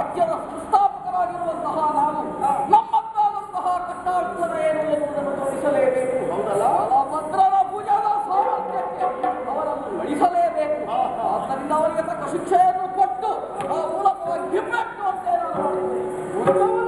ರಾಜ್ಯದ ಸಂಸ್ಥಾಪಕರಾಗಿರುವಂತಹ ನಾವು ನಮ್ಮದ್ದಾದಂತಹ ಕಟ್ಟಾಳ್ತನ ಏನು ಎನ್ನುವುದನ್ನು ತೋರಿಸಲೇಬೇಕು. ಭದ್ರನ ಭುಜದ ಸಾಮರ್ಥ್ಯಕ್ಕೆ ಅವರನ್ನು ನಡೆಸಲೇಬೇಕು. ಆದ್ದರಿಂದ ಅವರಿಗೆ ತಕ್ಕ ಶಿಕ್ಷೆಯನ್ನು ಕೊಟ್ಟು ಆ ಮೂಲಕವಾಗಿ ಹಿಮ್ಮೆಟ್ಟುವಂತೆ ನಾನು ಮಾಡುತ್ತೇನೆ.